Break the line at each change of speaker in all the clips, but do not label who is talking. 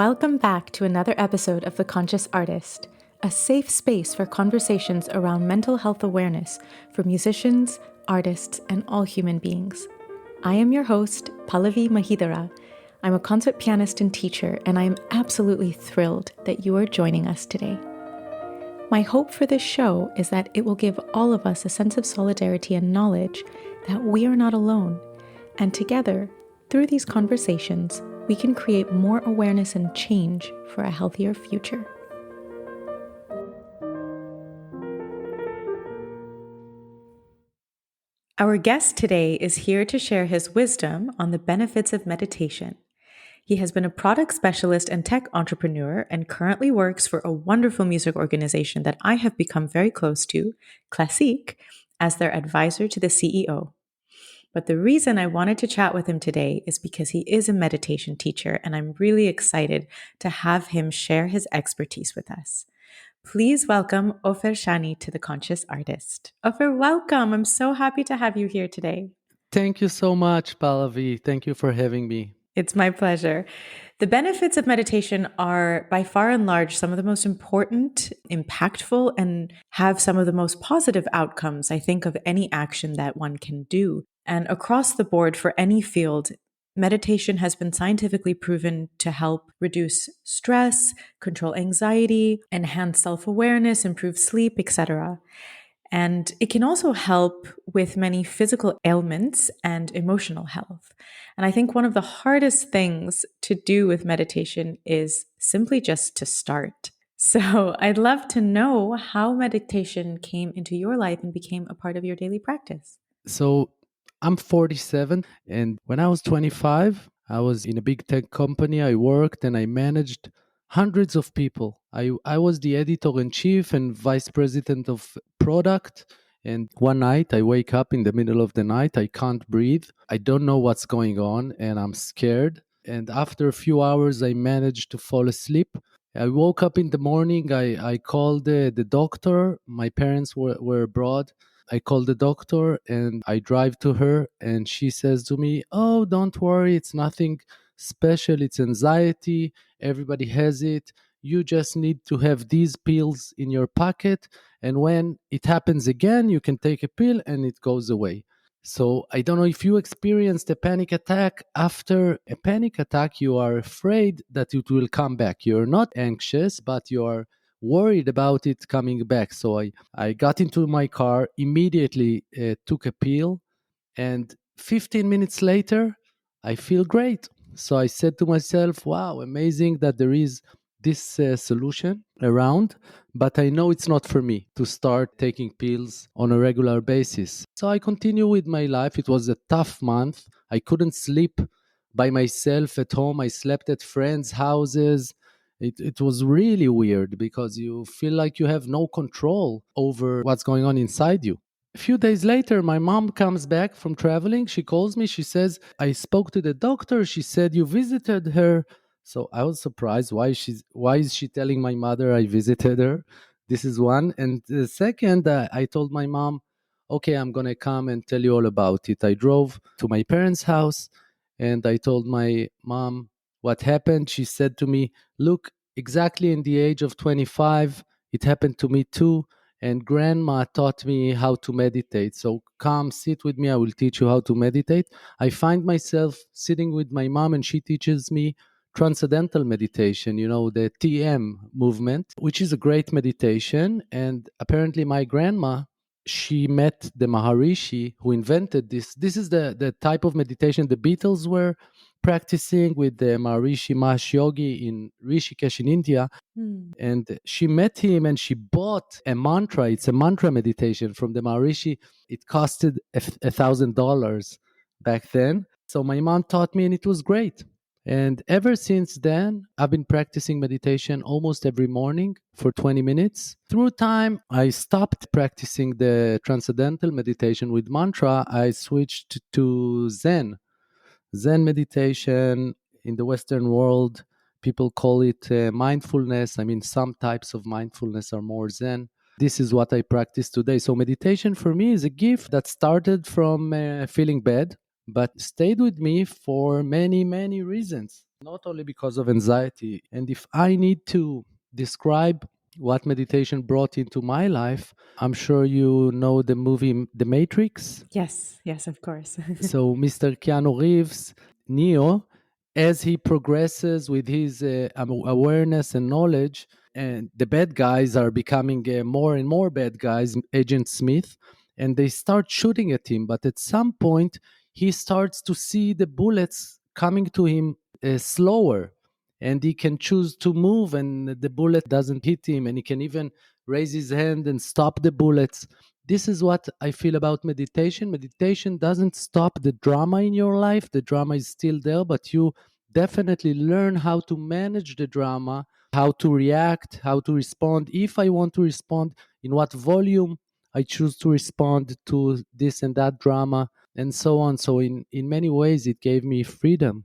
Welcome back to another episode of The Conscious Artist, a safe space for conversations around mental health awareness for musicians, artists, and all human beings. I am your host, Pallavi Mahidara. I'm a concert pianist and teacher, and I am absolutely thrilled that you are joining us today. My hope for this show is that it will give all of us a sense of solidarity and knowledge that we are not alone, and together, through these conversations, we can create more awareness and change for a healthier future. Our guest today is here to share his wisdom on the benefits of meditation. He has been a product specialist and tech entrepreneur and currently works for a wonderful music organization that I have become very close to, Classique, as their advisor to the CEO. But the reason I wanted to chat with him today is because he is a meditation teacher, and I'm really excited to have him share his expertise with us. Please welcome Ofer Shani to The Conscious Artist. Ofer, welcome. I'm so happy to have you here today.
Thank you so much, Pallavi. Thank you for having me.
It's my pleasure. The benefits of meditation are by far and large some of the most important, impactful, and have some of the most positive outcomes, I think, of any action that one can do. And across the board for any field, meditation has been scientifically proven to help reduce stress, control anxiety, enhance self-awareness, improve sleep, etc. And it can also help with many physical ailments and emotional health. And I think one of the hardest things to do with meditation is simply just to start. So I'd love to know how meditation came into your life and became a part of your daily practice.
So I'm 47, and when I was 25, I was in a big tech company. I worked and I managed hundreds of people. I was the editor in chief and vice president of product. And one night I wake up in the middle of the night. I can't breathe. I don't know what's going on and I'm scared. And after a few hours, I managed to fall asleep. I woke up in the morning. I called the doctor. My parents were abroad. I call the doctor and I drive to her, and she says to me, "Oh, don't worry, it's nothing special. It's anxiety. Everybody has it. You just need to have these pills in your pocket, and when it happens again, you can take a pill and it goes away." So I don't know if you experienced a panic attack. After a panic attack, you are afraid that it will come back. You're not anxious, but you are worried about it coming back. So I got into my car, immediately took a pill, and 15 minutes later, I feel great. So I said to myself, wow, amazing that there is this solution around, but I know it's not for me to start taking pills on a regular basis. So I continue with my life. It was a tough month. I couldn't sleep by myself at home. I slept at friends' houses. It was really weird because you feel like you have no control over what's going on inside you. A few days later, my mom comes back from traveling. She calls me. She says, "I spoke to the doctor. She said you visited her." So I was surprised. Why is she telling my mother I visited her? This is one. And the second, I told my mom, "Okay, I'm gonna come and tell you all about it." I drove to my parents' house, and I told my mom what happened. She said to me, "Look, exactly in the age of 25, it happened to me too. And grandma taught me how to meditate. So come sit with me. I will teach you how to meditate." I find myself sitting with my mom and she teaches me transcendental meditation, the TM movement, which is a great meditation. And apparently my grandma, she met the Maharishi who invented this. This is the type of meditation the Beatles were practicing with the Maharishi Mahesh Yogi in Rishikesh in India. And she met him and she bought a mantra. It's a mantra meditation from the Maharishi. It costed $1,000 back then. So my mom taught me and it was great. And ever since then, I've been practicing meditation almost every morning for 20 minutes. Through time, I stopped practicing the transcendental meditation with mantra. I switched to Zen. Zen meditation in the Western world, people call it mindfulness. I mean, some types of mindfulness are more Zen. This is what I practice today. So meditation for me is a gift that started from feeling bad. but stayed with me for many, many reasons, not only because of anxiety. And if I need to describe what meditation brought into my life, I'm sure you know the movie The Matrix.
Yes, yes, of course.
So Mr. Keanu Reeves, Neo, as he progresses with his awareness and knowledge, and the bad guys are becoming more and more bad guys, Agent Smith, and they start shooting at him. But at some point, he starts to see the bullets coming to him slower, and he can choose to move, and the bullet doesn't hit him, and he can even raise his hand and stop the bullets. This is what I feel about meditation. Meditation doesn't stop the drama in your life. The drama is still there, but you definitely learn how to manage the drama, how to react, how to respond. If I want to respond, in what volume I choose to respond to this and that drama, and so on. So, in many ways, it gave me freedom.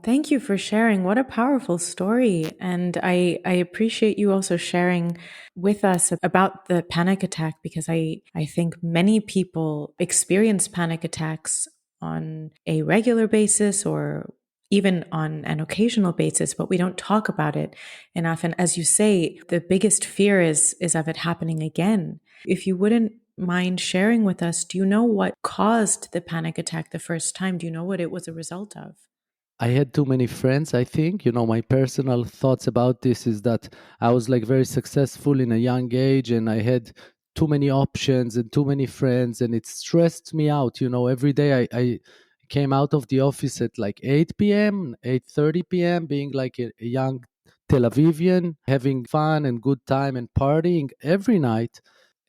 Thank you for sharing. What a powerful story. And I appreciate you also sharing with us about the panic attack, because I think many people experience panic attacks on a regular basis or even on an occasional basis, but we don't talk about it enough. And as you say, the biggest fear is of it happening again. If you wouldn't mind sharing with us, do you know what caused the panic attack the first time? Do you know what it was a result of?
I had too many friends, I think. My personal thoughts about this is that I was like very successful in a young age and I had too many options and too many friends and it stressed me out. Every day I came out of the office at like 8 p.m., 8:30 p.m., being like a young Tel Avivian, having fun and good time and partying every night.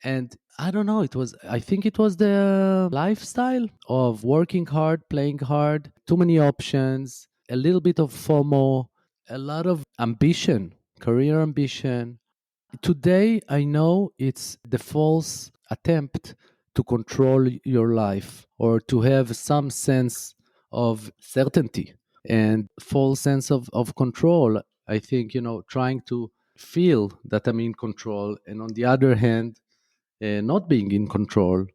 And I don't know, I think it was the lifestyle of working hard, playing hard, too many options, a little bit of FOMO, a lot of ambition, career ambition. Today, I know it's the false attempt to control your life or to have some sense of certainty and false sense of control. I think, trying to feel that I'm in control, and on the other hand, not being in control.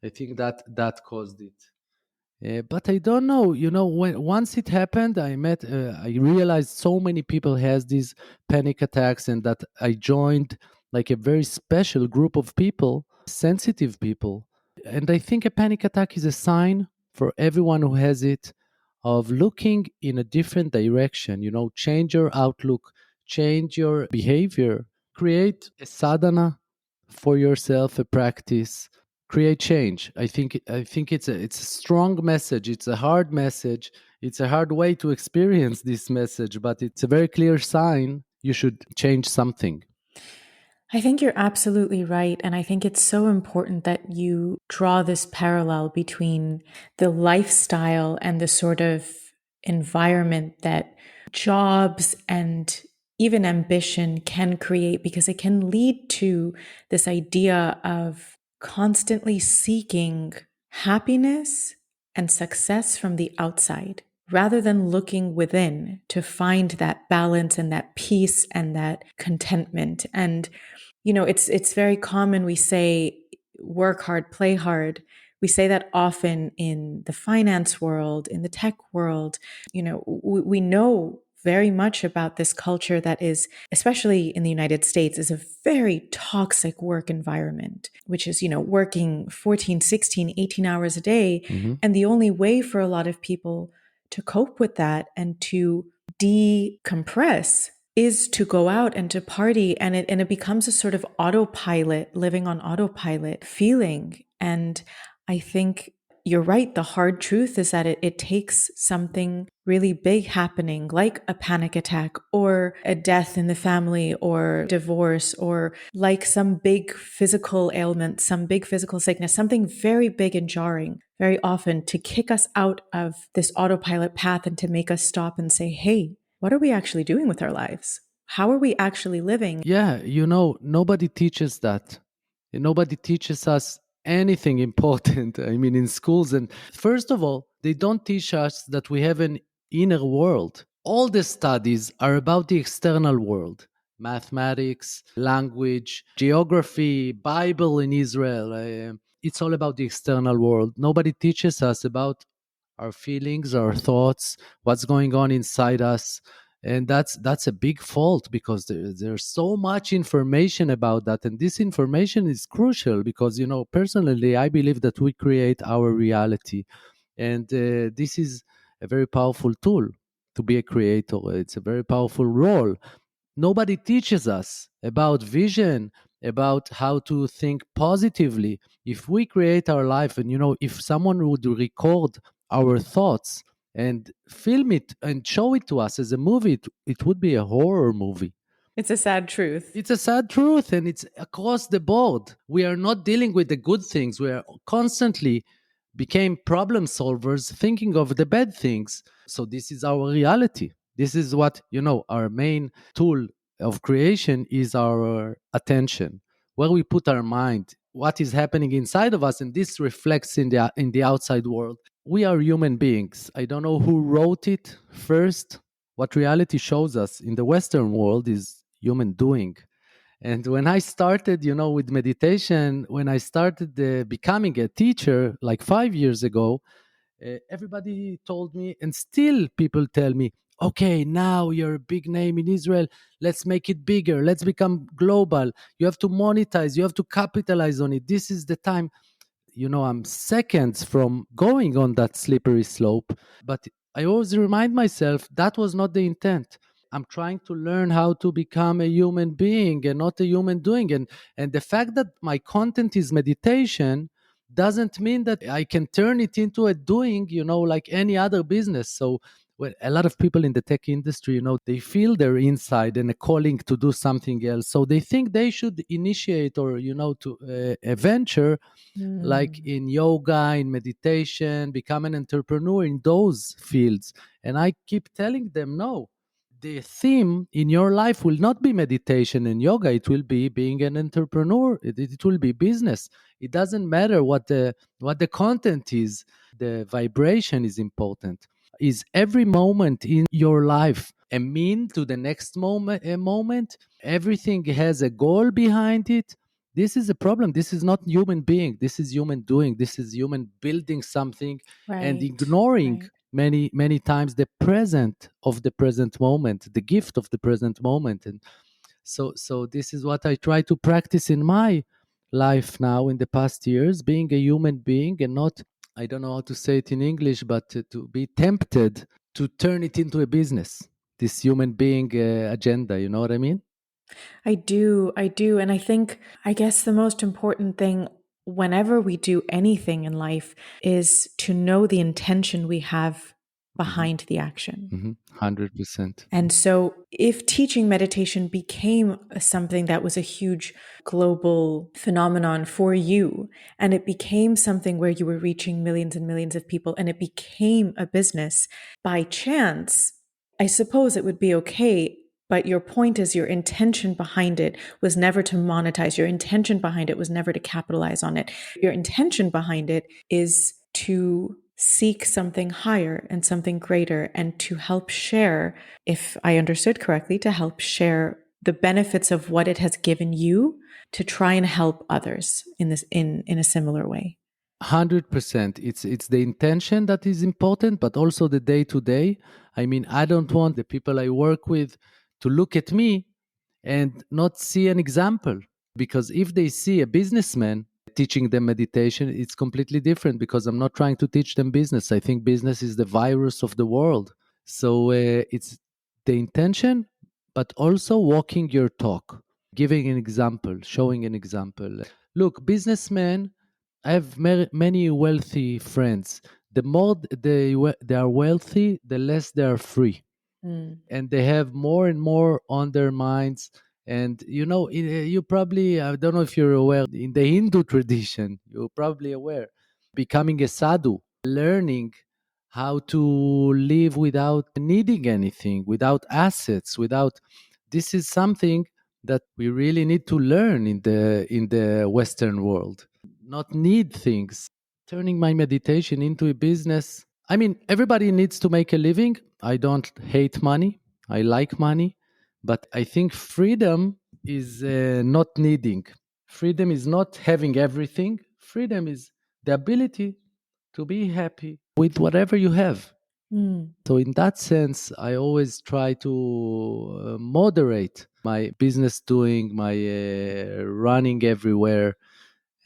I think that caused it. But I don't know. When once it happened, I realized so many people has these panic attacks, and that I joined like a very special group of people, sensitive people. And I think a panic attack is a sign for everyone who has it of looking in a different direction. Change your outlook, change your behavior, create a sadhana for yourself, a practice, create change. I think it's a strong message. It's a hard message. It's a hard way to experience this message, but it's a very clear sign you should change something.
I think you're absolutely right. And I think it's so important that you draw this parallel between the lifestyle and the sort of environment that jobs and even ambition can create, because it can lead to this idea of constantly seeking happiness and success from the outside rather than looking within to find that balance and that peace and that contentment. And it's very common. We say work hard, play hard. We say that often in the finance world, in the tech world. We know very much about this culture that is, especially in the United States, is a very toxic work environment, which is, working 14, 16, 18 hours a day.
Hmm.
And the only way for a lot of people to cope with that and to decompress is to go out and to party, and it becomes a sort of autopilot, living on autopilot feeling. And I think you're right. The hard truth is that it takes something really big happening, like a panic attack or a death in the family or divorce, or like some big physical ailment, some big physical sickness, something very big and jarring, very often to kick us out of this autopilot path and to make us stop and say, hey, what are we actually doing with our lives? How are we actually living?
Yeah, nobody teaches that. Nobody teaches us anything important. I mean, in schools, and first of all, they don't teach us that we have an inner world. All the studies are about the external world: mathematics, language, geography, Bible in Israel. It's all about the external world. Nobody teaches us about our feelings, our thoughts, what's going on inside us. And that's a big fault, because there's so much information about that, and this information is crucial, because personally I believe that we create our reality. And this is a very powerful tool to be a creator. It's a very powerful role. Nobody teaches us about vision, about how to think positively. If we create our life, and if someone would record our thoughts and film it and show it to us as a movie, it would be a horror movie.
It's a sad truth.
It's a sad truth, and it's across the board. We are not dealing with the good things. We are constantly became problem solvers, thinking of the bad things. So this is our reality. This is what, our main tool of creation is our attention, where we put our mind, what is happening inside of us, and this reflects in the outside world. We are human beings. I don't know who wrote it first. What reality shows us in the Western world is human doing. And when I started, with meditation, when I started becoming a teacher like 5 years ago, everybody told me, and still people tell me, okay, now you're a big name in Israel. Let's make it bigger. Let's become global. You have to monetize. You have to capitalize on it. This is the time. I'm seconds from going on that slippery slope. But I always remind myself that was not the intent. I'm trying to learn how to become a human being and not a human doing. And the fact that my content is meditation doesn't mean that I can turn it into a doing, like any other business. So a lot of people in the tech industry, they feel their inside and a calling to do something else. So they think they should initiate or, to a venture like
Mm.
in yoga, in meditation, become an entrepreneur in those fields. And I keep telling them, no, the theme in your life will not be meditation and yoga. It will be being an entrepreneur. It will be business. It doesn't matter what the content is. The vibration is important. Is every moment in your life a mean to the next moment? A moment. Everything has a goal behind it. This is a problem. This is not human being. This is human doing. This is human building something and
Right.
ignoring
Right.
many times the present of the present moment, the gift of the present moment. And so this is what I try to practice in my life now in the past years, being a human being and not, I don't know how to say it in English, but to be tempted to turn it into a business, this human being agenda. You know what I mean?
I do. I do. And I think, I guess the most important thing whenever we do anything in life is to know the intention we have
Hmm.
behind the action.
100%.
And so, if teaching meditation became something that was a huge global phenomenon for you, and it became something where you were reaching millions and millions of people, and it became a business by chance, I suppose it would be okay. But your point is, your intention behind it was never to monetize. Your intention behind it was never to capitalize on it. Your intention behind it is to seek something higher and something greater and to help share, if I understood correctly, to help share the benefits of what it has given you to try and help others in this in a similar way.
100%. It's the intention that is important, but also the day to day. I mean, I don't want the people I work with to look at me and not see an example, because if they see a businessman teaching them meditation, it's completely different, because I'm not trying to teach them business. I think business is the virus of the world. So it's the intention, but also walking your talk, giving an example, showing an example. Look, businessmen, I have many wealthy friends. The more they are wealthy, the less they are free,
Mm.
and they have more and more on their minds. And you probably, I don't know if you're aware, in the Hindu tradition, you're probably aware, becoming a sadhu, learning how to live without needing anything, without assets, without, this is something that we really need to learn in the Western world. Not need things. Turning my meditation into a business. I mean, everybody needs to make a living. I don't hate money. I like money. But I think freedom is not needing. Freedom is not having everything. Freedom is the ability to be happy with whatever you have.
Mm.
So, in that sense, I always try to moderate my business doing, my running everywhere,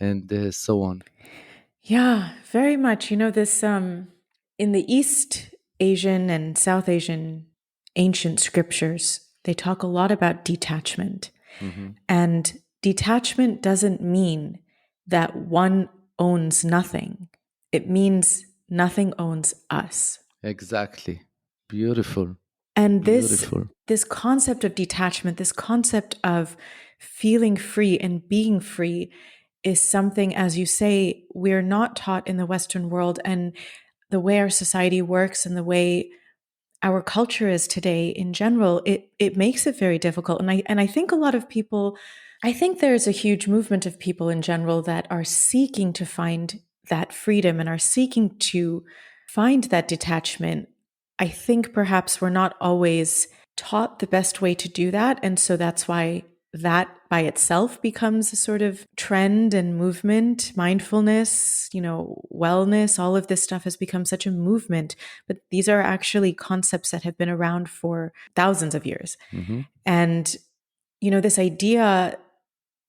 and so on.
Yeah, very much. This in the East Asian and South Asian ancient scriptures, they talk a lot about detachment.
Hmm.
And detachment doesn't mean that one owns nothing. It means nothing owns us.
Exactly. Beautiful.
And
Beautiful.
this concept of detachment, this concept of feeling free and being free is something, as you say, we're not taught in the Western world. And the way our society works and the way our culture is today in general, it makes it very difficult. And I think a lot of people, I think there's a huge movement of people in general that are seeking to find that freedom and are seeking to find that detachment. I think perhaps we're not always taught the best way to do that. And so that's why that by itself becomes a sort of trend and movement, mindfulness, wellness, all of this stuff has become such a movement. But these are actually concepts that have been around for thousands of years.
Hmm.
And, this idea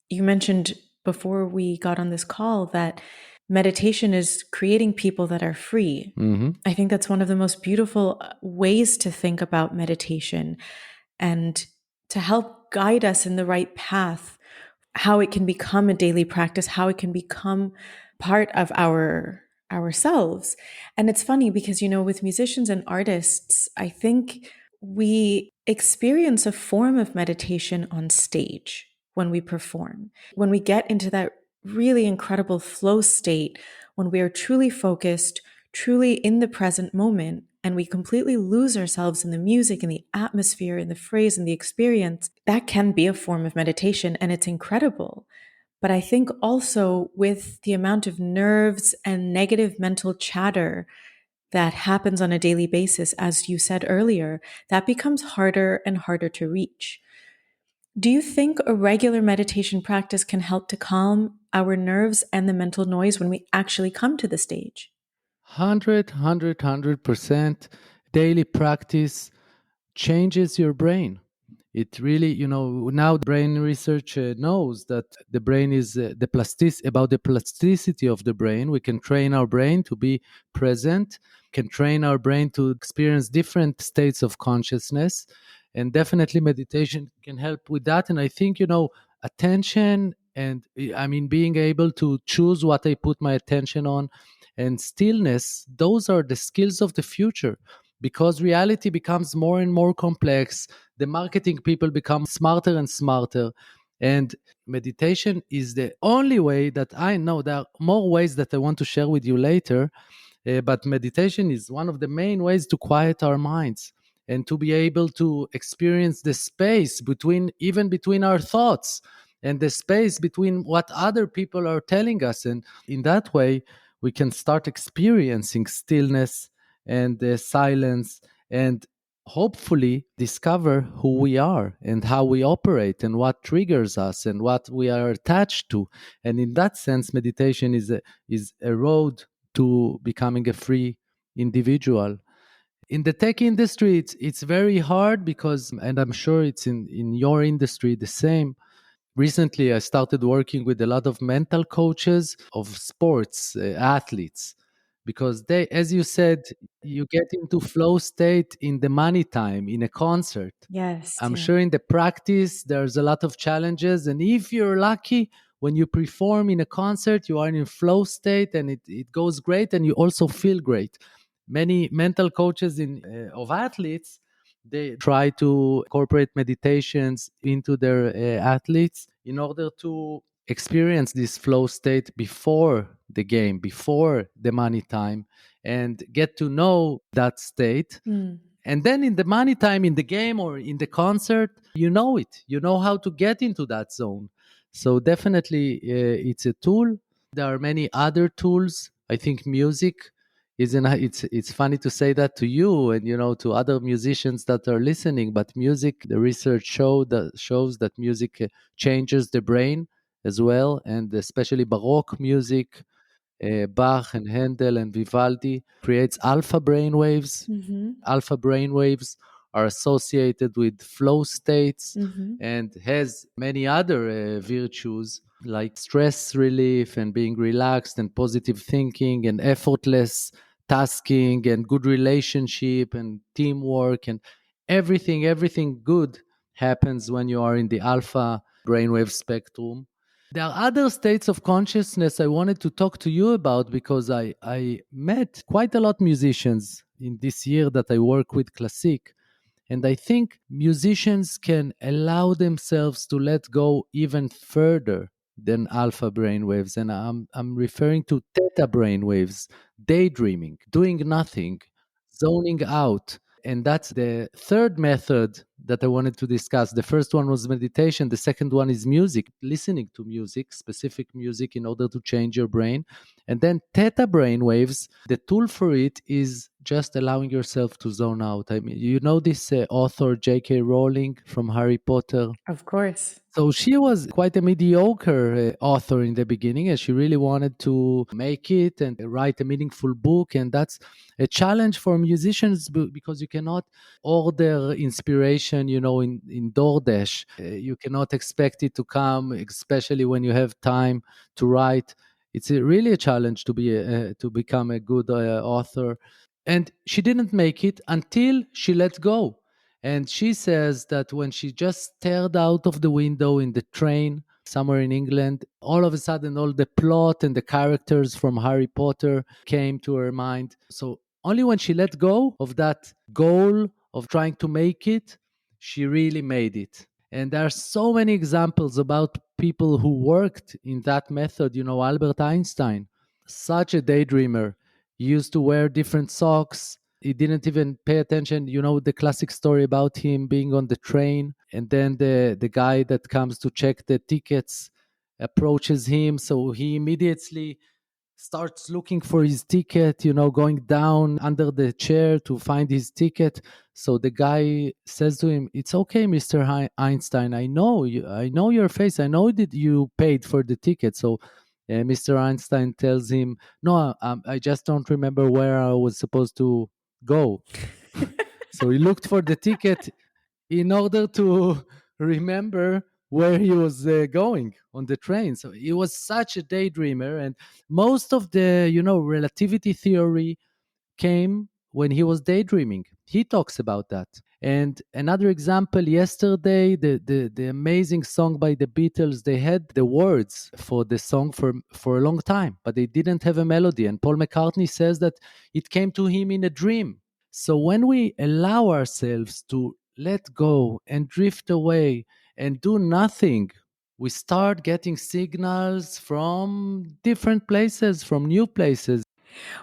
you mentioned before we got on this call that meditation is creating people that are free.
Hmm.
I think that's one of the most beautiful ways to think about meditation and to help guide us in the right path, how it can become a daily practice, how it can become part of ourselves. And it's funny because with musicians and artists, I think we experience a form of meditation on stage when we perform. When we get into that really incredible flow state, when we are truly focused, truly in the present moment, and we completely lose ourselves in the music and the atmosphere and the phrase and the experience, that can be a form of meditation and it's incredible. But I think also with the amount of nerves and negative mental chatter that happens on a daily basis, as you said earlier, that becomes harder and harder to reach. Do you think a regular meditation practice can help to calm our nerves and the mental noise when we actually come to the stage?
100% daily practice changes your brain. It really, now brain research knows that the brain is about the plasticity of the brain. We can train our brain to be present, can train our brain to experience different states of consciousness, and definitely meditation can help with that. And I think, attention and I mean being able to choose what I put my attention on, and stillness, those are the skills of the future, because reality becomes more and more complex. The marketing people become smarter and smarter, and meditation is the only way that I know. There are more ways that I want to share with you later, but meditation is one of the main ways to quiet our minds and to be able to experience the space between, even between our thoughts, and the space between what other people are telling us. And in that way, we can start experiencing stillness and silence, and hopefully discover who we are and how we operate and what triggers us and what we are attached to. And in that sense, meditation is a road to becoming a free individual. In the tech industry, it's very hard because, and I'm sure it's in your industry the same. Recently, I started working with a lot of mental coaches of sports athletes, because they, as you said, you get into flow state in the money time in a concert.
Yes,
I'm
yeah.
sure in the practice there's a lot of challenges, and if you're lucky, when you perform in a concert, you are in flow state and it goes great, and you also feel great. Many mental coaches of athletes, they try to incorporate meditations into their athletes in order to experience this flow state before the game, before the money time, and get to know that state.
Mm.
And then in the money time, in the game or in the concert, you know it. You know how to get into that zone. So definitely, it's a tool. There are many other tools. I think music is an. It's funny to say that to you and to other musicians that are listening. But music, the research shows that music changes the brain as well, and especially Baroque music. Bach and Handel and Vivaldi, creates alpha brainwaves.
Mm-hmm.
Alpha brainwaves are associated with flow states
Mm-hmm.
and has many other virtues like stress relief and being relaxed and positive thinking and effortless tasking and good relationship and teamwork and everything good happens when you are in the alpha brainwave spectrum. There are other states of consciousness I wanted to talk to you about because I met quite a lot musicians in this year that I work with Classic. And I think musicians can allow themselves to let go even further than alpha brainwaves. And I'm referring to theta brainwaves, daydreaming, doing nothing, zoning out. And that's the third method that I wanted to discuss. The first one was meditation. The second one is music, listening to music, specific music in order to change your brain. And then theta brainwaves, the tool for it is just allowing yourself to zone out. I mean, you know this author J.K. Rowling from Harry Potter?
Of course.
So she was quite a mediocre author in the beginning, and she really wanted to make it and write a meaningful book. And that's a challenge for musicians because you cannot order inspiration, in DoorDash. You cannot expect it to come, especially when you have time to write. It's really a challenge to become a good author. And she didn't make it until she let go. And she says that when she just stared out of the window in the train somewhere in England, all of a sudden, all the plot and the characters from Harry Potter came to her mind. So only when she let go of that goal of trying to make it, she really made it. And there are so many examples about people who worked in that method. Albert Einstein, such a daydreamer, he used to wear different socks. He didn't even pay attention. The classic story about him being on the train, and then the guy that comes to check the tickets approaches him. So he immediately starts looking for his ticket, going down under the chair to find his ticket. So the guy says to him, "It's okay, Mr. Einstein. I know you. I know your face. I know that you paid for the ticket." So Mr. Einstein tells him, "No, I just don't remember where I was supposed to go." So he looked for the ticket in order to remember where he was going on the train. So he was such a daydreamer. And most of the, relativity theory came when he was daydreaming. He talks about that. And another example, yesterday, the amazing song by the Beatles, they had the words for the song for a long time, but they didn't have a melody. And Paul McCartney says that it came to him in a dream. So when we allow ourselves to let go and drift away and do nothing, we start getting signals from different places, from new places.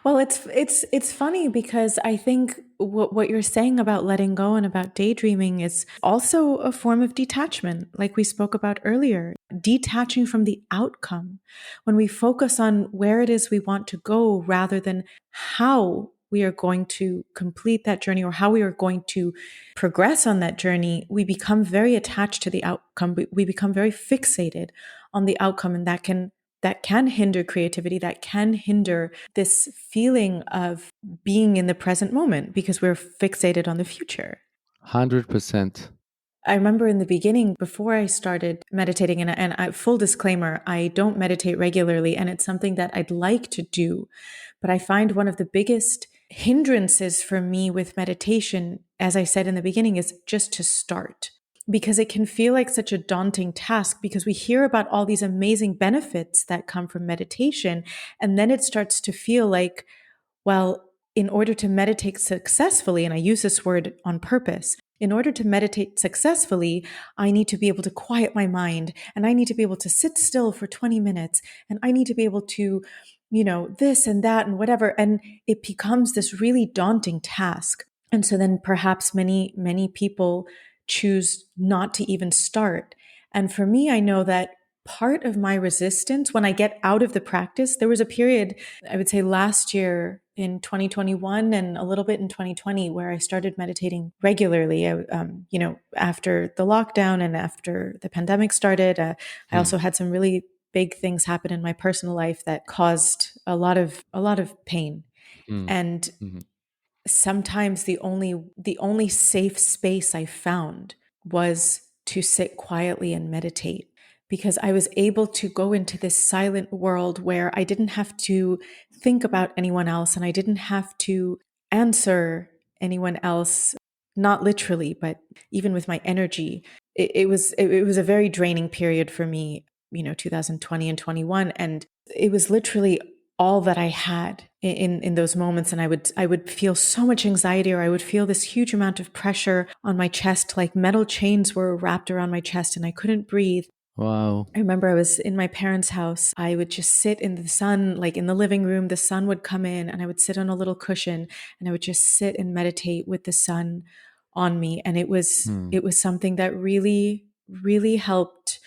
Well, it's funny because I think what you're saying about letting go and about daydreaming is also a form of detachment, like we spoke about earlier, detaching from the outcome. When we focus on where it is we want to go rather than how we are going to complete that journey or how we are going to progress on that journey, we become very attached to the outcome. We become very fixated on the outcome, and that can hinder creativity, that can hinder this feeling of being in the present moment because we're fixated on the future.
100%.
I remember in the beginning, before I started meditating, full disclaimer, I don't meditate regularly, and it's something that I'd like to do. But I find one of the biggest hindrances for me with meditation, as I said in the beginning, is just to start. Because it can feel like such a daunting task because we hear about all these amazing benefits that come from meditation. And then it starts to feel like, well, in order to meditate successfully, and I use this word on purpose, in order to meditate successfully, I need to be able to quiet my mind and I need to be able to sit still for 20 minutes and I need to be able to, this and that and whatever. And it becomes this really daunting task. And so then perhaps many people choose not to even start. And for me, I know that part of my resistance when I get out of the practice, there was a period, I would say last year in 2021 and a little bit in 2020, where I started meditating regularly. After the lockdown and after the pandemic started, I
Hmm.
also had some really big things happen in my personal life that caused a lot of pain.
Mm,
And
mhm.
sometimes the only safe space I found was to sit quietly and meditate, because I was able to go into this silent world where I didn't have to think about anyone else and I didn't have to answer anyone else, not literally, but even with my energy. It was a very draining period for me, 2020 and 21, and it was literally all that I had in those moments. And I would feel so much anxiety, or I would feel this huge amount of pressure on my chest, like metal chains were wrapped around my chest and I couldn't breathe.
Wow.
I remember I was in my parents' house. I would just sit in the sun, like in the living room. The sun would come in and I would sit on a little cushion and I would just sit and meditate with the sun on me. And it was
Mm.
it was something that really, really helped.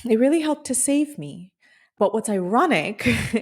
It really helped to save me. But what's ironic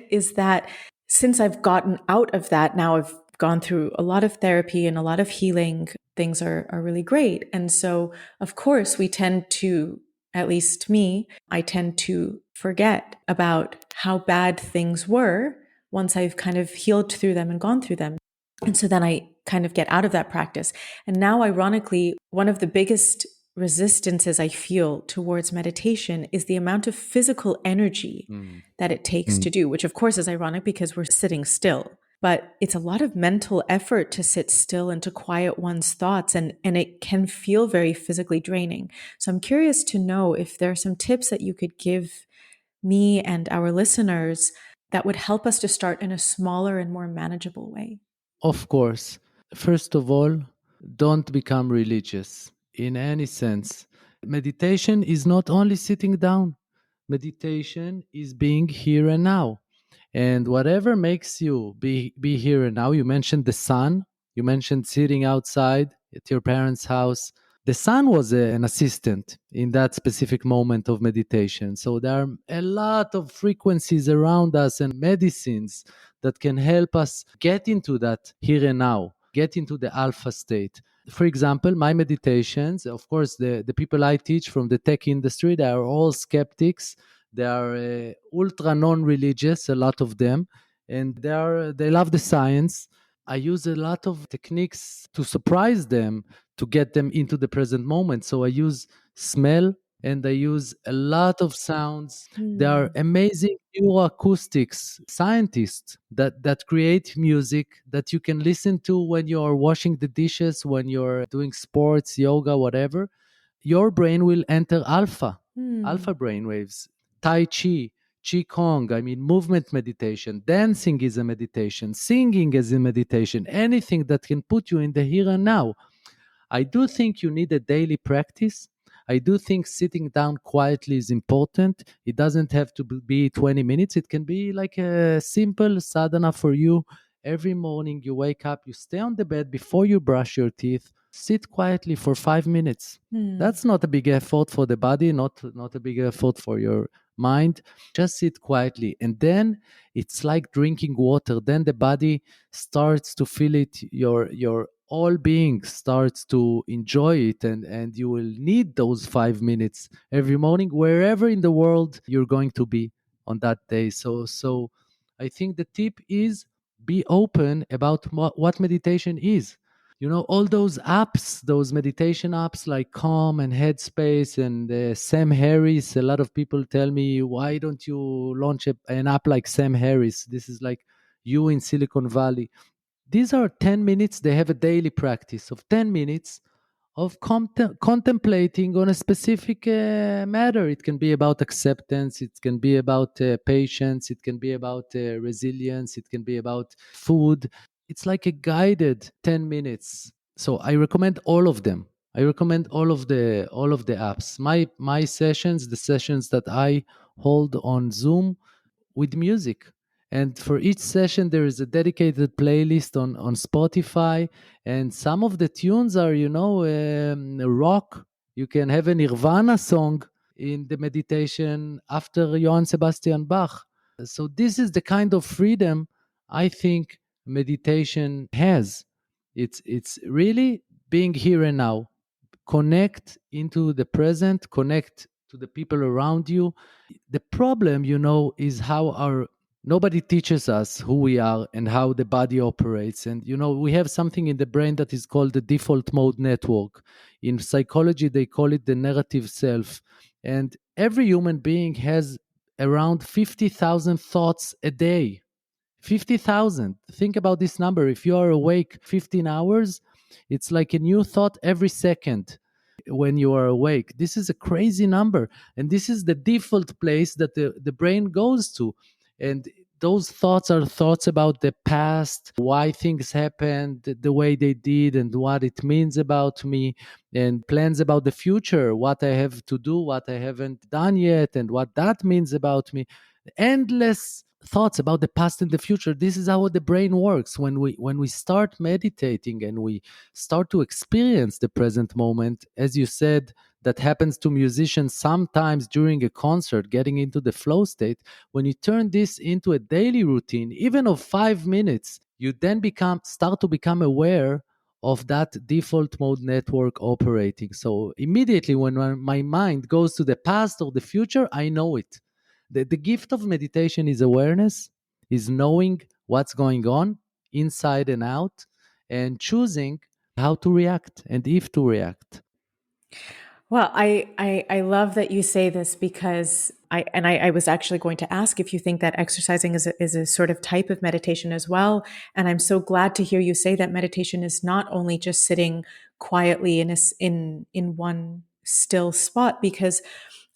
is that since I've gotten out of that, now I've gone through a lot of therapy and a lot of healing, things are really great. And so, of course, we tend to, at least me, I tend to forget about how bad things were once I've kind of healed through them and gone through them. And so then I kind of get out of that practice. And now, ironically, one of the biggest resistances I feel towards meditation is the amount of physical energy
Mm.
that it takes
Mm.
to do, which of course is ironic because we're sitting still. But it's a lot of mental effort to sit still and to quiet one's thoughts, and it can feel very physically draining. So I'm curious to know if there are some tips that you could give me and our listeners that would help us to start in a smaller and more manageable way.
Of course. First of all, don't become religious in any sense. Meditation is not only sitting down, meditation is being here and now. And whatever makes you be here and now, you mentioned the sun, you mentioned sitting outside at your parents' house. The sun was an assistant in that specific moment of meditation. So there are a lot of frequencies around us and medicines that can help us get into that here and now, get into the alpha state. For example, my meditations, of course, the people I teach from the tech industry, they are all skeptics. They are ultra non-religious, a lot of them, and they love the science. I use a lot of techniques to surprise them, to get them into the present moment. So I use smell and I use a lot of sounds. There are
Hmm.
amazing neuroacoustics scientists that create music that you can listen to when you're washing the dishes, when you're doing sports, yoga, whatever. Your brain will enter
Hmm.
alpha brain waves. Tai Chi, Qi Kong, I mean, movement meditation, dancing is a meditation, singing is a meditation, anything that can put you in the here and now. I do think you need a daily practice. I do think sitting down quietly is important. It doesn't have to be 20 minutes. It can be like a simple sadhana for you. Every morning you wake up, you stay on the bed before you brush your teeth, sit quietly for 5 minutes.
Hmm.
That's not a big effort for the body, not a big effort for your mind. Just sit quietly. And then it's like drinking water. Then the body starts to feel it. Your all being starts to enjoy it, and you will need those 5 minutes every morning wherever in the world you're going to be on that day. So I think the tip is be open about what meditation is. All those apps, those meditation apps like Calm and Headspace and Sam Harris. A lot of people tell me, why don't you launch an app like Sam Harris? This is like you in Silicon Valley. These are 10 minutes. They have a daily practice of 10 minutes of contemplating on a specific matter. It can be about acceptance, it can be about patience, it can be about resilience, it can be about food. It's like a guided 10 minutes. So I recommend all of them. I recommend all of the apps. My sessions, the sessions that I hold on Zoom, with music. And for each session, there is a dedicated playlist on Spotify. And some of the tunes are, rock. You can have a Nirvana song in the meditation after Johann Sebastian Bach. So, this is the kind of freedom I think meditation has. It's really being here and now, connect into the present, connect to the people around you. The problem, is how our nobody teaches us who we are and how the body operates. And we have something in the brain that is called the default mode network. In psychology, they call it the narrative self. And every human being has around 50,000 thoughts a day. 50,000. Think about this number. If you are awake 15 hours, it's like a new thought every second when you are awake. This is a crazy number. And this is the default place that the brain goes to. And those thoughts are thoughts about the past, why things happened the way they did, and what it means about me, and plans about the future, what I have to do, what I haven't done yet, and what that means about me. Endless thoughts about the past and the future. This is how the brain works. When we start meditating and we start to experience the present moment, as you said, that happens to musicians sometimes during a concert, getting into the flow state. When you turn this into a daily routine, even of 5 minutes, you then start to become aware of that default mode network operating. So immediately when my mind goes to the past or the future, I know it. The gift of meditation is awareness, is knowing what's going on inside and out, and choosing how to react and if to react.
Well, I love that you say this because I was actually going to ask if you think that exercising is a sort of type of meditation as well. And I'm so glad to hear you say that meditation is not only just sitting quietly in one still spot, because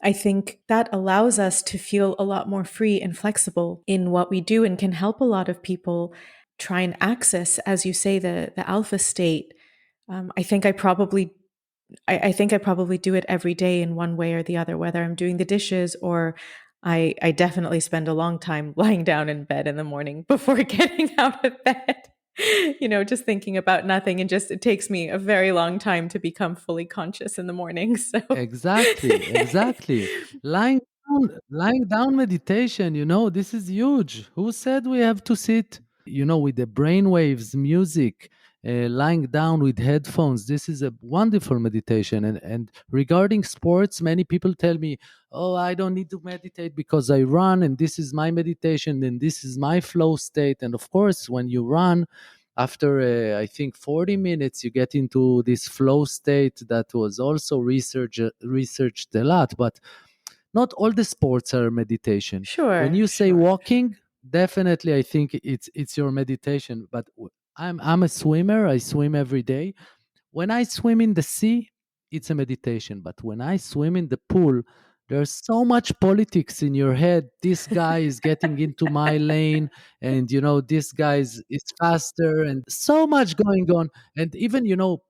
I think that allows us to feel a lot more free and flexible in what we do and can help a lot of people try and access, as you say, the alpha state. I think I think I probably do it every day in one way or the other, whether I'm doing the dishes or I definitely spend a long time lying down in bed in the morning before getting out of bed. Just thinking about nothing, and just it takes me a very long time to become fully conscious in the morning. So
Exactly, exactly. Lying down meditation, this is huge. Who said we have to sit, with the brain waves, music, lying down with headphones? This is a wonderful meditation. And regarding sports, many people tell me, oh, I don't need to meditate because I run, and this is my meditation, and this is my flow state. And of course, when you run, after I think 40 minutes you get into this flow state that was also researched a lot. But not all the sports are meditation. When
sure,
you say
sure.
walking, definitely I think it's your meditation. But I'm a swimmer. I swim every day. When I swim in the sea, it's a meditation. But when I swim in the pool, there's so much politics in your head. This guy is getting into my lane, and this guy is faster, and so much going on. And even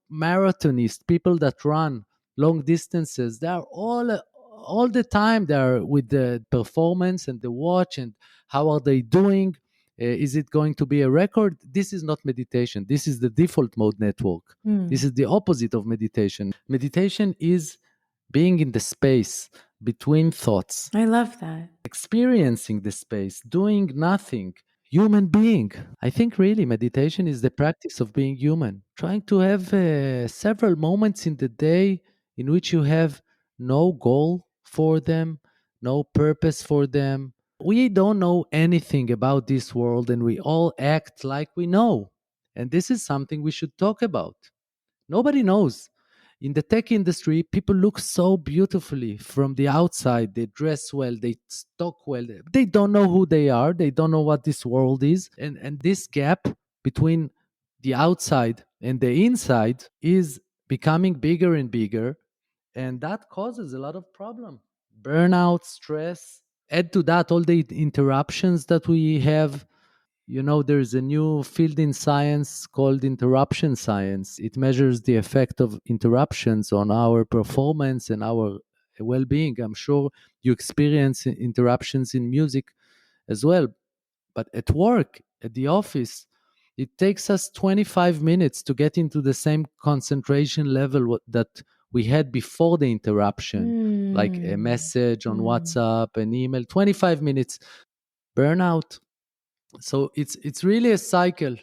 marathonists, people that run long distances, they are all the time they are with the performance and the watch, and how are they doing? Is it going to be a record? This is not meditation. This is the default mode network. This
Hmm.
is the opposite of meditation. Meditation is being in the space between thoughts,
I love that.
experiencing the space, doing nothing, human being. I think really meditation is the practice of being human, trying to have several moments in the day in which you have no goal for them, no purpose for them. We don't know anything about this world, and we all act like we know. And this is something we should talk about. Nobody knows. In the tech industry, people look so beautifully from the outside. They dress well, they talk well. They don't know who they are. They don't know what this world is. And this gap between the outside and the inside is becoming bigger and bigger. And that causes a lot of problem. Burnout, stress. Add to that all the interruptions that we have. There's a new field in science called interruption science. It measures the effect of interruptions on our performance and our well being. I'm sure you experience interruptions in music as well. But at work, at the office, it takes us 25 minutes to get into the same concentration level that we had before the interruption, like a
Hmm.
message on
Hmm.
WhatsApp, an email, 25 minutes. Burnout. So it's really a cycle.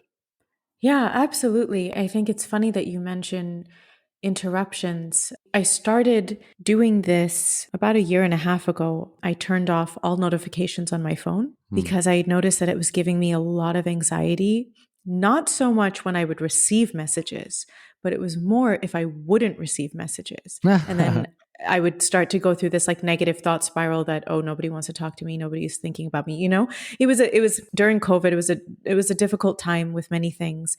Yeah, absolutely. I think it's funny that you mention interruptions. I started doing this about a year and a half ago. I turned off all notifications on my phone
Hmm.
because I noticed that it was giving me a lot of anxiety. Not so much when I would receive messages, but it was more if I wouldn't receive messages. And then I would start to go through this like negative thought spiral that, oh, nobody wants to talk to me, nobody's thinking about me. It was during COVID. It was a difficult time with many things,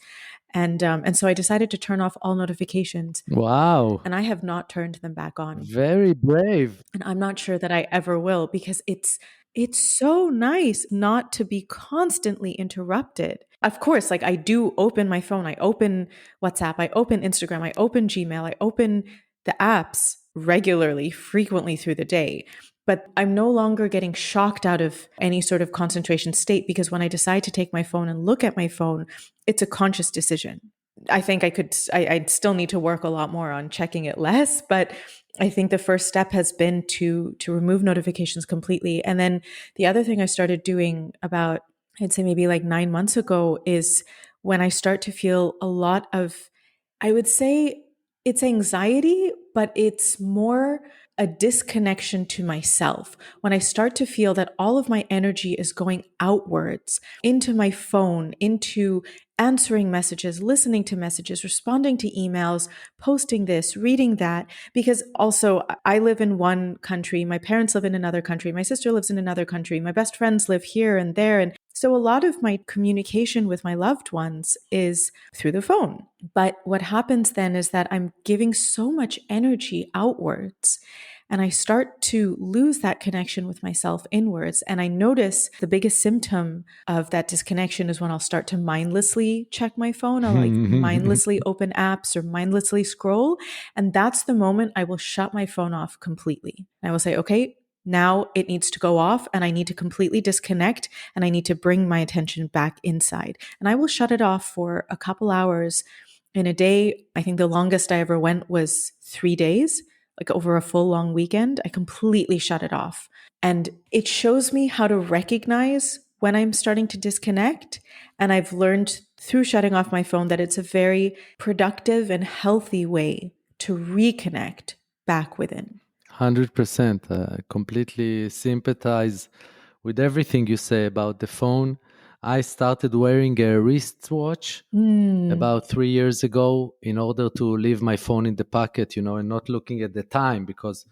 and so I decided to turn off all notifications,
Wow.
and I have not turned them back on.
Very brave.
And I'm not sure that I ever will, because it's so nice not to be constantly interrupted. Of course, like I do open my phone, I open WhatsApp, I open Instagram, I open Gmail, I open the apps regularly, frequently through the day. But I'm no longer getting shocked out of any sort of concentration state, because when I decide to take my phone and look at my phone, it's a conscious decision. I think I still need to work a lot more on checking it less, but I think the first step has been to remove notifications completely. And then the other thing I started doing about, I'd say maybe like 9 months ago, is when I start to feel a lot of, I would say it's anxiety, but it's more a disconnection to myself. When I start to feel that all of my energy is going outwards into my phone, into answering messages, listening to messages, responding to emails, posting this, reading that. Because also, I live in one country, my parents live in another country, my sister lives in another country, my best friends live here and there. And so a lot of my communication with my loved ones is through the phone. But what happens then is that I'm giving so much energy outwards, and I start to lose that connection with myself inwards. And I notice the biggest symptom of that disconnection is when I'll start to mindlessly check my phone. I'll like mindlessly open apps or mindlessly scroll. And that's the moment I will shut my phone off completely. I will say, okay, now it needs to go off, and I need to completely disconnect, and I need to bring my attention back inside. And I will shut it off for a couple hours in a day. I think the longest I ever went was 3 days, like over a full long weekend. I completely shut it off. And it shows me how to recognize when I'm starting to disconnect. And I've learned through shutting off my phone that it's a very productive and healthy way to reconnect back within.
100%. Completely sympathize with everything you say about the phone. I started wearing a wristwatch
Mm,
about 3 years ago in order to leave my phone in the pocket, and not looking at the time, because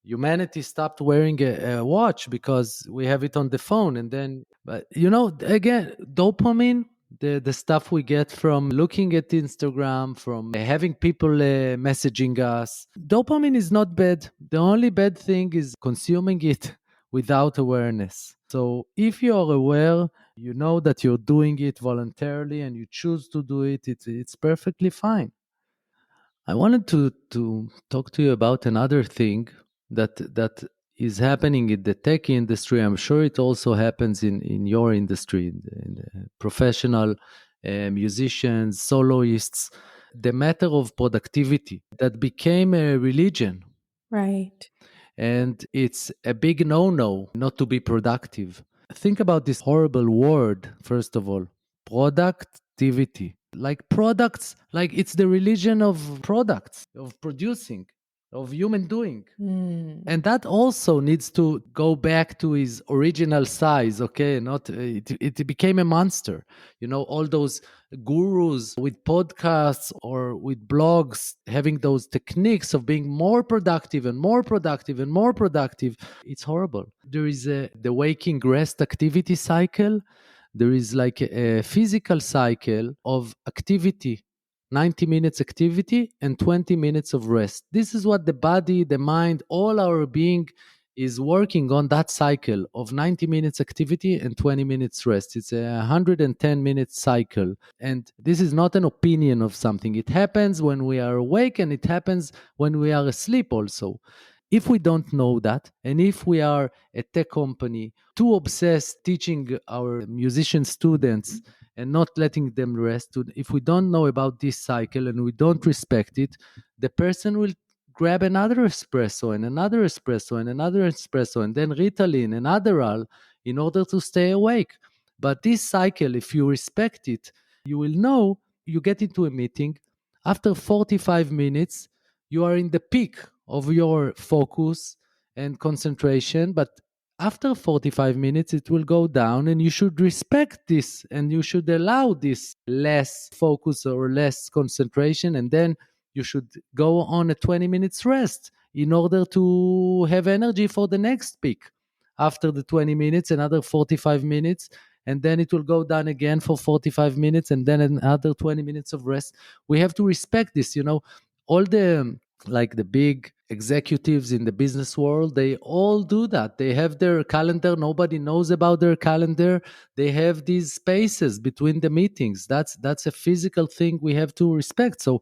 humanity stopped wearing a watch because we have it on the phone. And then, but again, dopamine, the stuff we get from looking at Instagram, from having people messaging us, dopamine is not bad. The only bad thing is consuming it without awareness. So if you are aware, you know that you're doing it voluntarily and you choose to do it, it's perfectly fine. I wanted to talk to you about another thing that is happening in the tech industry. I'm sure it also happens in your industry, in the professional musicians, soloists. The matter of productivity that became a religion,
right.
and it's a big no-no not to be productive. Think about this horrible word, first of all, productivity. Like products, like it's the religion of products, of producing, of human doing.
Mm,
And that also needs to go back to his original size. Okay, not it became a monster. All those gurus with podcasts or with blogs having those techniques of being more productive and more productive and more productive. It's horrible. There is the waking rest activity cycle. There is like a physical cycle of activity, 90 minutes activity and 20 minutes of rest. This is what the body, the mind, all our being is working on, that cycle of 90 minutes activity and 20 minutes rest. It's a 110-minute cycle. And this is not an opinion of something. It happens when we are awake, and it happens when we are asleep also. If we don't know that, and if we are a tech company too obsessed teaching our musician students and not letting them rest, if we don't know about this cycle and we don't respect it, the person will grab another espresso and another espresso and another espresso and then Ritalin and Adderall in order to stay awake. But this cycle, if you respect it, you will know. You get into a meeting. After 45 minutes, you are in the peak of your focus and concentration, but after 45 minutes it will go down, and you should respect this and you should allow this less focus or less concentration, and then you should go on a 20 minutes rest in order to have energy for the next peak. After the 20 minutes, another 45 minutes, and then it will go down again for 45 minutes, and then another 20 minutes of rest. We have to respect this, all the like the big executives in the business world, they all do that. They have their calendar, nobody knows about their calendar. They have these spaces between the meetings. That's a physical thing we have to respect. So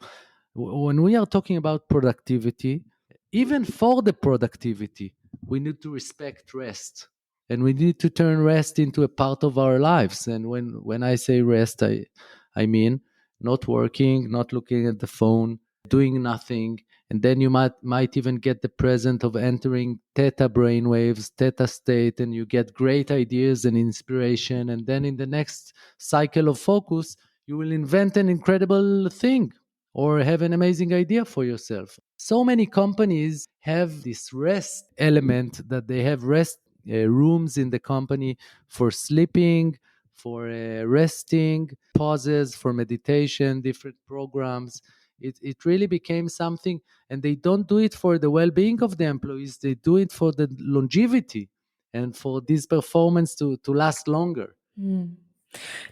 when we are talking about productivity, even for the productivity, we need to respect rest, and we need to turn rest into a part of our lives. And when I say rest, I mean not working, not looking at the phone, doing nothing. And then you might even get the present of entering theta brainwaves, theta state, and you get great ideas and inspiration. And then in the next cycle of focus, you will invent an incredible thing or have an amazing idea for yourself. So many companies have this rest element, that they have rest rooms in the company for sleeping, for resting, pauses for meditation, different programs. It really became something, and they don't do it for the well being of the employees, they do it for the longevity and for this performance to last longer.
Mm.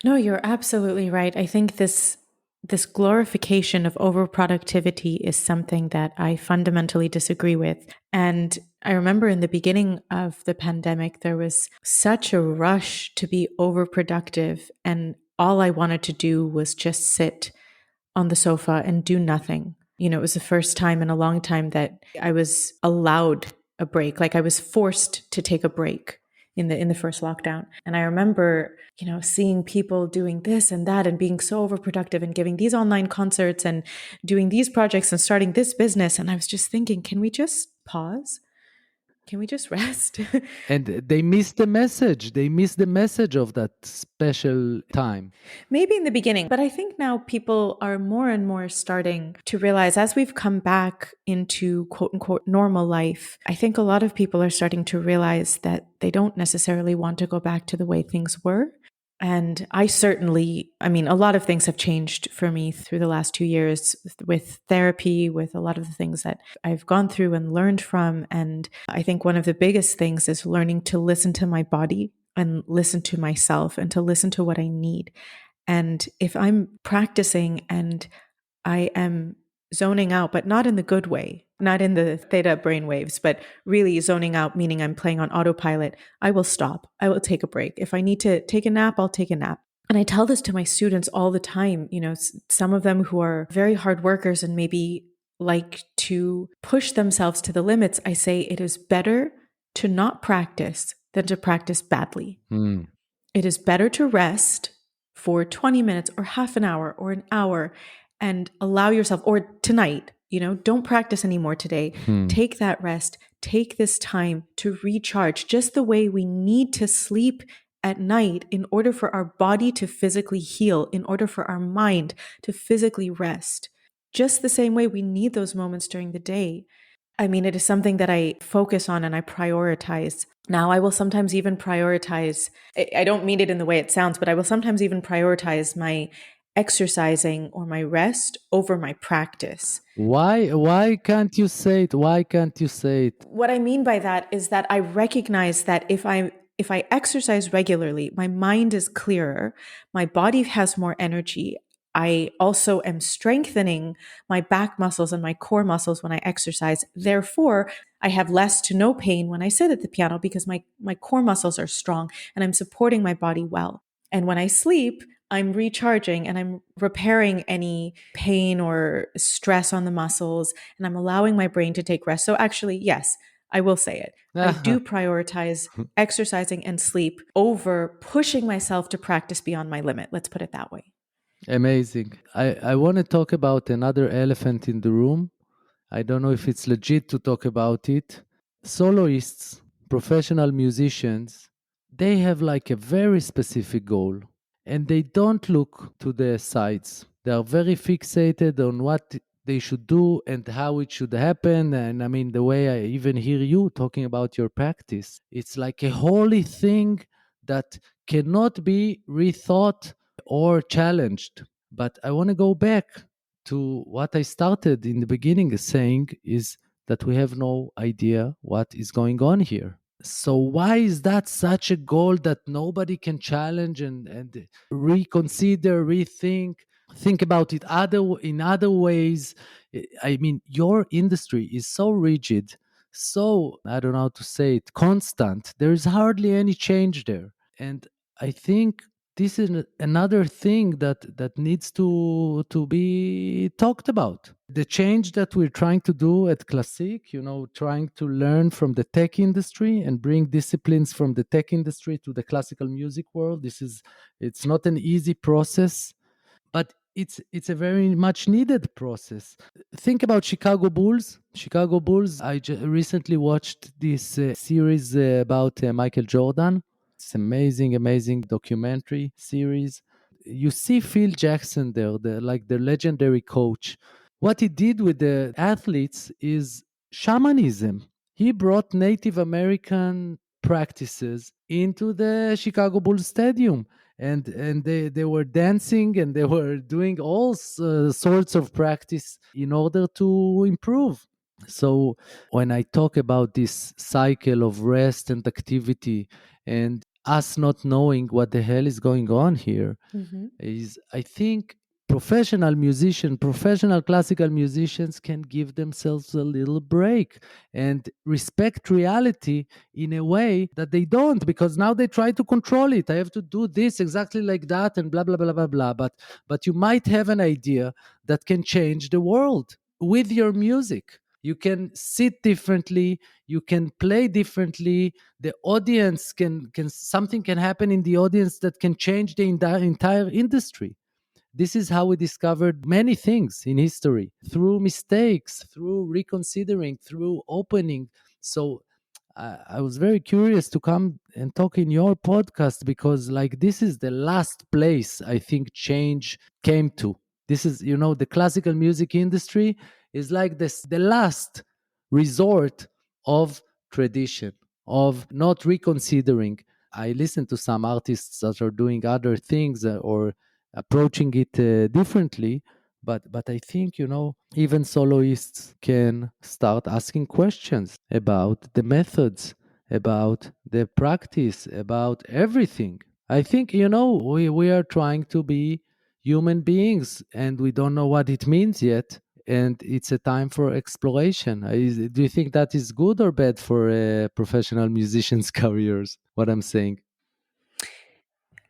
No, you're absolutely right. I think this glorification of overproductivity is something that I fundamentally disagree with. And I remember in the beginning of the pandemic, there was such a rush to be overproductive, and all I wanted to do was just sit on the sofa and do nothing. It was the first time in a long time that I was allowed a break. Like I was forced to take a break in the first lockdown. And I remember, seeing people doing this and that and being so overproductive and giving these online concerts and doing these projects and starting this business. And I was just thinking, can we just pause? Can we just rest?
And they miss the message. They miss the message of that special time.
Maybe in the beginning, but I think now people are more and more starting to realize, as we've come back into quote unquote normal life, I think a lot of people are starting to realize that they don't necessarily want to go back to the way things were. And a lot of things have changed for me through the last 2 years with therapy, with a lot of the things that I've gone through and learned from. And I think one of the biggest things is learning to listen to my body and listen to myself and to listen to what I need. And if I'm practicing and I am zoning out, but not in the good way, not in the theta brainwaves, but really zoning out, meaning I'm playing on autopilot, I will stop. I will take a break. If I need to take a nap, I'll take a nap. And I tell this to my students all the time, some of them who are very hard workers and maybe like to push themselves to the limits. I say it is better to not practice than to practice badly.
Hmm.
It is better to rest for 20 minutes or half an hour or an hour and allow yourself, or tonight, don't practice anymore today. Take that rest, take this time to recharge, just the way we need to sleep at night in order for our body to physically heal, in order for our mind to physically rest. Just the same way we need those moments during the day. It is something that I focus on and I prioritize. Now, I will sometimes even prioritize, I don't mean it in the way it sounds, but I will sometimes even prioritize my exercising or my rest over my practice.
Why can't you say it? Why can't you say it?
What I mean by that is that I recognize that if I exercise regularly, my mind is clearer, my body has more energy. I also am strengthening my back muscles and my core muscles when I exercise. Therefore, I have less to no pain when I sit at the piano because my core muscles are strong and I'm supporting my body well. And when I sleep, I'm recharging and I'm repairing any pain or stress on the muscles, and I'm allowing my brain to take rest. So, actually, yes, I will say it. I do prioritize exercising and sleep over pushing myself to practice beyond my limit. Let's put it that way.
Amazing. I want to talk about another elephant in the room. I don't know if it's legit to talk about it. Soloists, professional musicians, they have like a very specific goal, and they don't look to the sides. They are very fixated on what they should do and how it should happen. And I mean, the way I even hear you talking about your practice, it's like a holy thing that cannot be rethought or challenged. But I want to go back to what I started in the beginning saying is that we have no idea what is going on here. So why is that such a goal that nobody can challenge and reconsider, rethink, think about it in other ways? I mean, your industry is so rigid, so I don't know how to say it, constant. There is hardly any change there. And I think this is another thing that needs to be talked about. The change that we're trying to do at Classic, trying to learn from the tech industry and bring disciplines from the tech industry to the classical music world. It's not an easy process, but it's a very much needed process. Think about Chicago Bulls. Chicago Bulls. I recently watched this series about Michael Jordan. It's amazing, amazing documentary series. You see Phil Jackson there, the legendary coach. What he did with the athletes is shamanism. He brought Native American practices into the Chicago Bulls stadium, and they were dancing and they were doing all sorts of practice in order to improve. So when I talk about this cycle of rest and activity and us not knowing what the hell is going on here,
Mhm.
is I think professional classical musicians can give themselves a little break and respect reality in a way that they don't, because now they try to control it. I have to do this exactly like that and blah blah blah blah blah. But you might have an idea that can change the world with your music. You can sit differently, you can play differently. The audience can something can happen in the audience that can change the entire industry. This is how we discovered many things in history, through mistakes, through reconsidering, through opening. So I was very curious to come and talk in your podcast, because like this is the last place I think change came to. This is, the classical music industry is like this, the last resort of tradition, of not reconsidering. I listen to some artists that are doing other things or approaching it differently, but I think, even soloists can start asking questions about the methods, about the practice, about everything. I think, we are trying to be human beings and we don't know what it means yet, and it's a time for exploration. Do you think that is good or bad for professional musicians careers, what I'm saying?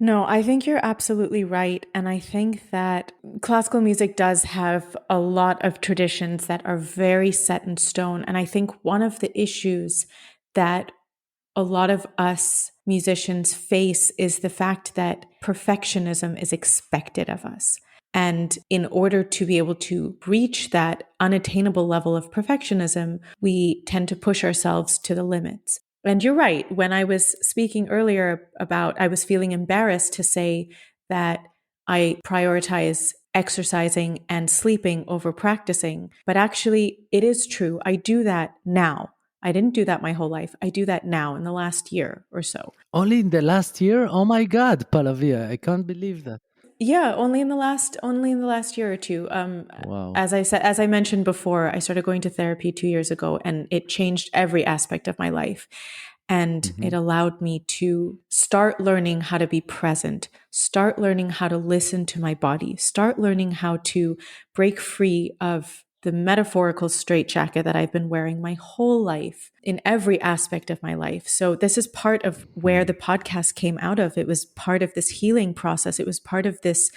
No, I think you're absolutely right. And I think that classical music does have a lot of traditions that are very set in stone. And I think one of the issues that a lot of us musicians face is the fact that perfectionism is expected of us. And in order to be able to reach that unattainable level of perfectionism, we tend to push ourselves to the limits. And you're right. When I was speaking earlier about, I was feeling embarrassed to say that I prioritize exercising and sleeping over practicing. But actually, it is true. I do that now. I didn't do that my whole life. I do that now in the last year or so.
Only in the last year? Oh my God, Palavia, I can't believe that.
Yeah, only in the last year or two.
Wow.
As I mentioned before, I started going to therapy 2 years ago, and it changed every aspect of my life. And
Hmm.
it allowed me to start learning how to be present, start learning how to listen to my body, start learning how to break free of the metaphorical straitjacket that I've been wearing my whole life in every aspect of my life. So, this is part of where the podcast came out of. It was part of this healing process. It was part of this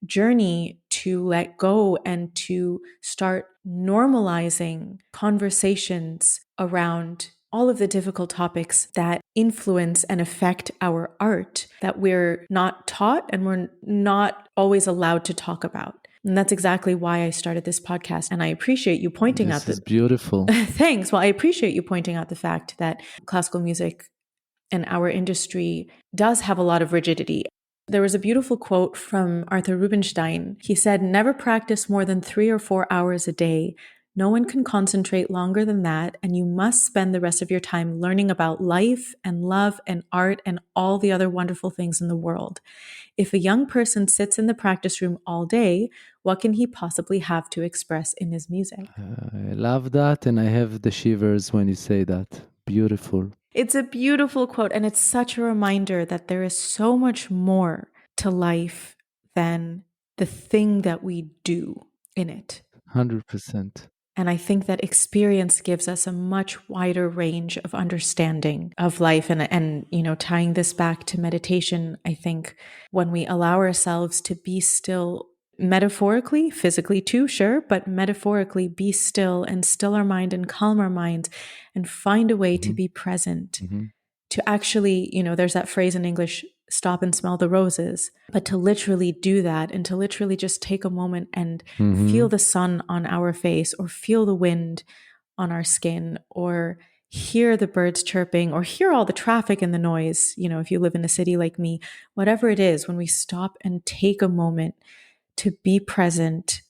journey to let go and to start normalizing conversations around all of the difficult topics that influence and affect our art that we're not taught and we're not always allowed to talk about. And that's exactly why I started this podcast. And I appreciate you pointing out
This
that.
is beautiful.
Thanks. Well, I appreciate you pointing out the fact that classical music and our industry does have a lot of rigidity. there was a beautiful quote from Arthur Rubinstein. He said, "Never practice more than 3 or 4 hours a day. No one can concentrate longer than that, and you must spend the rest of your time learning about life and love and art and all the other wonderful things in the world. If a young person sits in the practice room all day, what can he possibly have to express in his music?"
I love that, and I have the shivers when you say that. Beautiful.
It's a beautiful quote, and it's such a reminder that there is so much more to life than the thing that we do in it.
100%.
And I think that experience gives us a much wider range of understanding of life. And tying this back to meditation, I think when we allow ourselves to be still, metaphorically, physically too, sure, but metaphorically be still and still our mind and calm our mind and find a way to be present, to actually, there's that phrase in English, stop and smell the roses, but to literally do that and to literally just take a moment and feel the sun on our face or feel the wind on our skin or hear the birds chirping or hear all the traffic and the noise, if you live in a city like me, whatever it is, when we stop and take a moment to be present,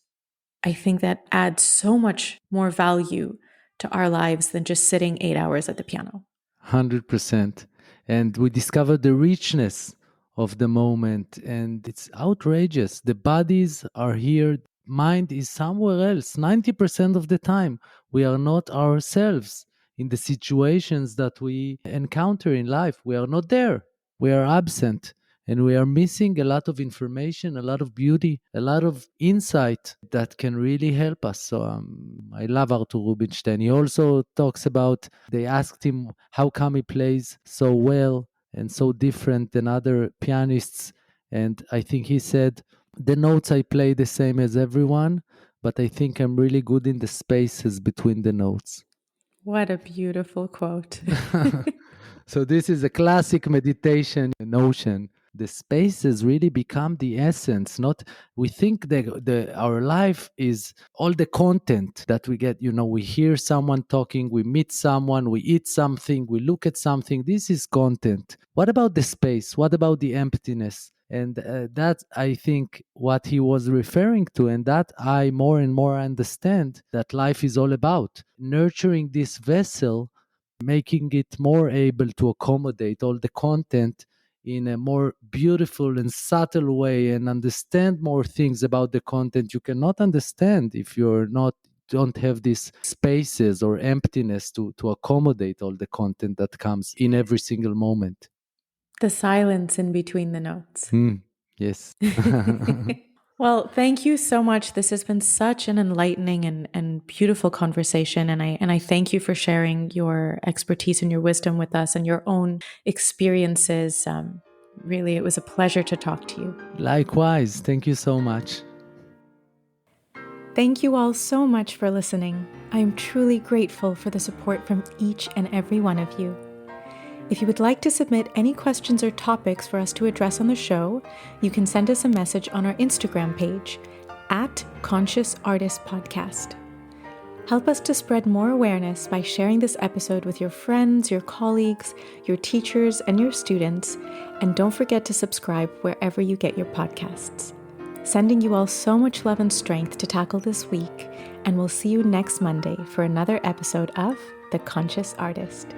I think that adds so much more value to our lives than just sitting 8 hours at the piano.
100%. And we discover the richness of the moment, and it's outrageous. The bodies are here, mind is somewhere else. 90% of the time, we are not ourselves in the situations that we encounter in life. We are not there, we are absent. And we are missing a lot of information, a lot of beauty, a lot of insight that can really help us. So I love Arthur Rubinstein. He also talks about, they asked him how come he plays so well and so different than other pianists. And I think he said, the notes I play the same as everyone, but I think I'm really good in the spaces between the notes.
What a beautiful quote.
So this is a classic meditation notion. The spaces really become the essence. Not we think that our life is all the content that we get. We hear someone talking, we meet someone, we eat something, we look at something. This is content. What about the space? What about the emptiness? And that's, I think, what he was referring to, and that I more and more understand that life is all about nurturing this vessel, making it more able to accommodate all the content in a more beautiful and subtle way, and understand more things about the content you cannot understand if you're not don't have these spaces or emptiness to accommodate all the content that comes in every single moment.
The silence in between the notes.
Yes.
Well, thank you so much. This has been such an enlightening and beautiful conversation. And I thank you for sharing your expertise and your wisdom with us and your own experiences. Really, it was a pleasure to talk to you.
Likewise. Thank you so much.
Thank you all so much for listening. I am truly grateful for the support from each and every one of you. If you would like to submit any questions or topics for us to address on the show, you can send us a message on our Instagram page @ConsciousArtistPodcast. Help us to spread more awareness by sharing this episode with your friends, your colleagues, your teachers, and your students. And don't forget to subscribe wherever you get your podcasts. Sending you all so much love and strength to tackle this week, and we'll see you next Monday for another episode of The Conscious Artist.